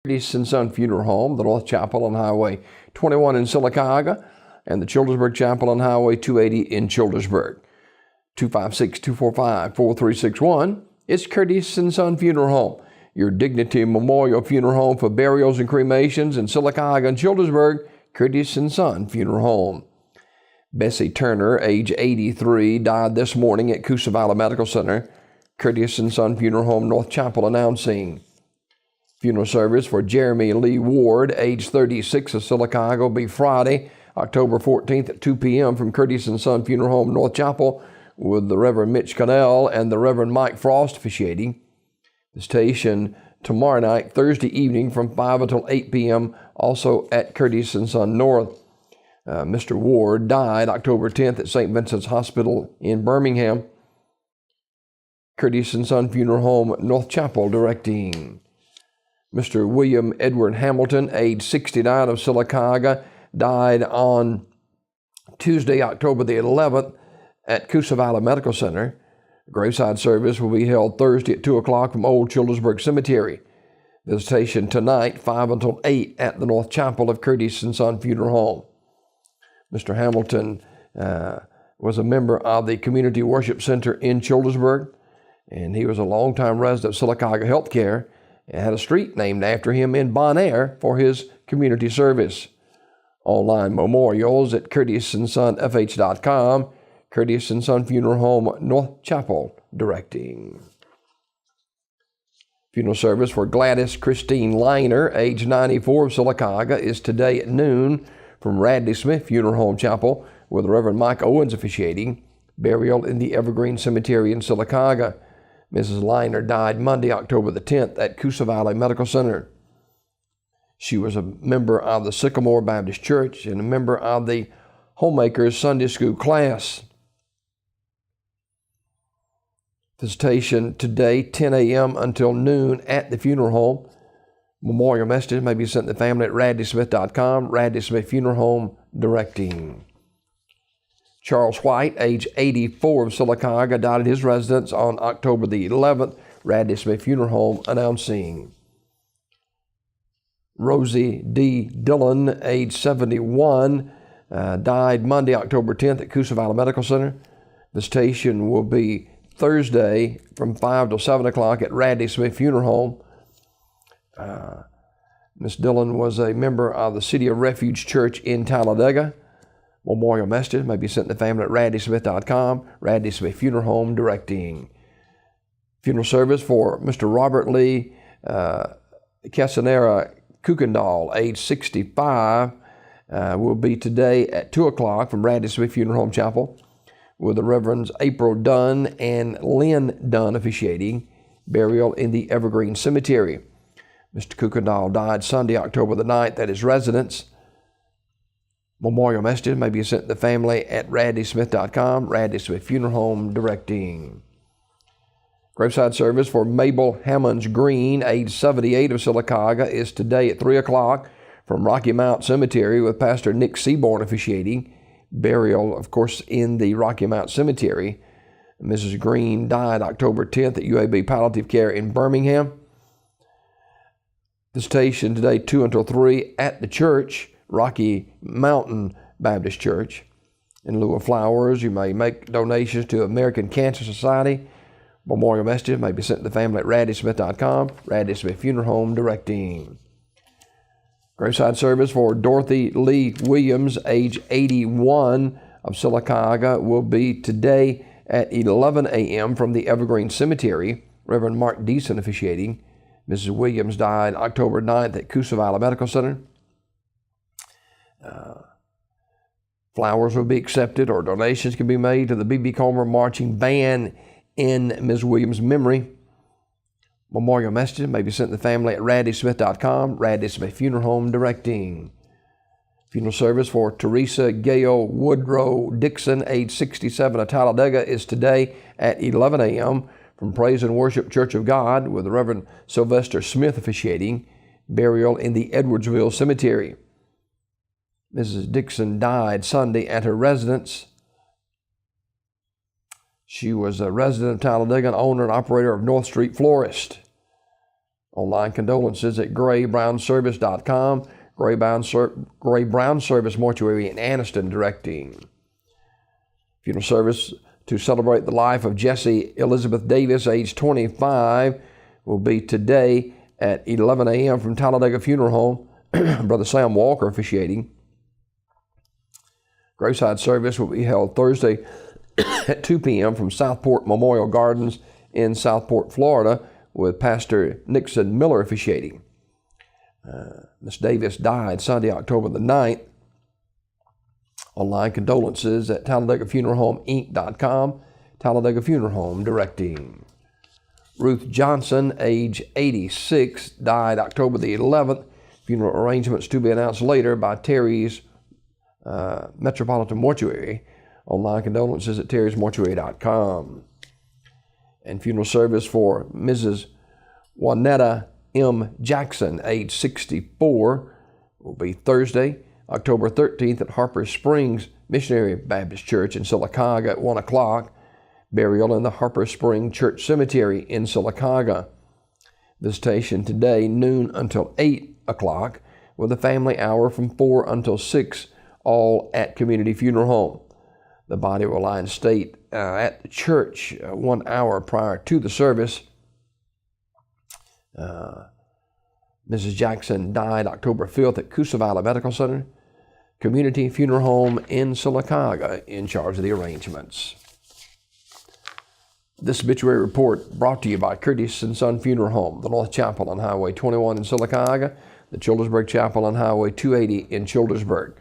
Curtis and Son Funeral Home, the North Chapel on Highway 21 in Sylacauga, and the Childersburg Chapel on Highway 280 in Childersburg. 256-245-4361. It's Curtis and Son Funeral Home, your dignity memorial funeral home for burials and cremations in Sylacauga and Childersburg. Curtis and Son Funeral Home. Bessie Turner, age 83, died this morning at Coosa Valley Medical Center. Curtis and Son Funeral Home, North Chapel, announcing funeral service for Jeremy Lee Ward, age 36, of Sylacauga, will be Friday, October 14th at 2 p.m. from Curtis and Son Funeral Home, North Chapel, with the Reverend Mitch Connell and the Reverend Mike Frost officiating. Visitation tomorrow night, Thursday evening, from 5 until 8 p.m., also at Curtis and Son North. Mr. Ward died October 10th at St. Vincent's Hospital in Birmingham. Curtis and Son Funeral Home, North Chapel, directing. Mr. William Edward Hamilton, age 69, of Sylacauga, died on Tuesday, October the 11th, at Coosa Valley Medical Center. A graveside service will be held Thursday at 2 o'clock from Old Childersburg Cemetery. Visitation tonight, 5 until 8, at the North Chapel of Curtis and Son Funeral Home. Mr. Hamilton was a member of the Community Worship Center in Childersburg, and he was a longtime resident of Sylacauga Healthcare, and had a street named after him in Bonaire for his community service. Online memorials at curtisondsonfh.com. Curtis and Son Funeral Home, North Chapel, directing. Funeral service for Gladys Christine Liner, age 94, of Sylacauga, is today at noon from Radley Smith Funeral Home Chapel, with Reverend Mike Owens officiating. Burial in the Evergreen Cemetery in Sylacauga. Mrs. Liner died Monday, October the 10th, at Coosa Valley Medical Center. She was a member of the Sycamore Baptist Church and a member of the Homemakers Sunday School class. Visitation today, 10 a.m. until noon at the funeral home. Memorial messages may be sent to the family at radleysmith.com. Radley Smith Funeral Home, directing. Charles White, age 84, of Sylacauga, died at his residence on October the 11th. Radley Smith Funeral Home, announcing. Rosie D. Dillon, age 71, died Monday, October 10th, at Coosa Valley Medical Center. Visitation will be Thursday from 5 till 7 o'clock at Radley Smith Funeral Home. Miss Dillon was a member of the City of Refuge Church in Talladega. Memorial messages may be sent to the family at radleysmith.com. Radley Smith Funeral Home, directing. Funeral service for Mr. Robert Lee Casanera Kukendall, age 65, will be today at 2 o'clock from Radley Smith Funeral Home Chapel, with the Reverends April Dunn and Lynn Dunn officiating. Burial in the Evergreen Cemetery. Mr. Kukendall died Sunday, October the 9th, at his residence. Memorial messages may be sent to the family at radleysmith.com. Radley Smith Funeral Home, directing. Graveside service for Mabel Hammonds Green, age 78, of Sylacauga, is today at 3 o'clock from Rocky Mount Cemetery, with Pastor Nick Seaborn officiating. Burial, of course, in the Rocky Mount Cemetery. Mrs. Green died October 10th at UAB Palliative Care in Birmingham. Visitation today, 2 until 3, at the church, Rocky Mountain Baptist Church. In lieu of flowers, you may make donations to American Cancer Society. Memorial messages may be sent to the family at radleysmith.com. Radley Smith Funeral Home, directing. Graveside service for Dorothy Lee Williams, age 81, of Sylacauga, will be today at 11 a.m. from the Evergreen Cemetery. Reverend Mark Deason officiating. Mrs. Williams died October 9th at Coosa Valley Medical Center. Flowers will be accepted, or donations can be made to the B.B. Comer Marching Band in Ms. Williams' memory. Memorial messages may be sent to the family at radleysmith.com. Radley Smith Funeral Home, directing. Funeral service for Teresa Gail Woodrow Dixon, age 67, of Talladega, is today at 11 a.m. from Praise and Worship Church of God, with the Reverend Sylvester Smith officiating. Burial in the Edwardsville Cemetery. Mrs. Dixon died Sunday at her residence. She was a resident of Talladega and owner and operator of North Street Florist. Online condolences at graybrownservice.com. Gray Brown Service Mortuary in Anniston directing. Funeral service to celebrate the life of Jessie Elizabeth Davis, age 25, will be today at 11 a.m. from Talladega Funeral Home. Brother Sam Walker officiating. Graveside service will be held Thursday at 2 p.m. from Southport Memorial Gardens in Southport, Florida, with Pastor Nixon Miller officiating. Miss Davis died Sunday, October the 9th. Online condolences at TalladagaFuneralHomeInc.com. Talladega Funeral Home directing. Ruth Johnson, age 86, died October the 11th. Funeral arrangements to be announced later by Terry's Metropolitan Mortuary. Online condolences at terrysmortuary.com. And funeral service for Mrs. Juanetta M. Jackson, age 64, will be Thursday, October 13th at Harper Springs Missionary Baptist Church in Sylacauga at 1 o'clock. Burial in the Harper Spring Church Cemetery in Sylacauga. Visitation today, noon until 8 o'clock, with a family hour from 4 until 6, all at Community Funeral Home. The body will lie in state at the church 1 hour prior to the service. Mrs. Jackson died October 5th at Coosa Valley Medical Center. Community Funeral Home in Sylacauga in charge of the arrangements. This obituary report brought to you by Curtis & Son Funeral Home, the North Chapel on Highway 21 in Sylacauga, the Childersburg Chapel on Highway 280 in Childersburg.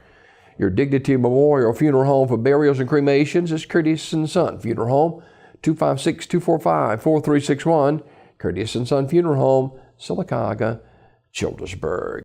Your Dignity Memorial Funeral Home for burials and cremations is Curtis & Son Funeral Home, 256-245-4361, Curtis & Son Funeral Home, Sylacauga, Childersburg.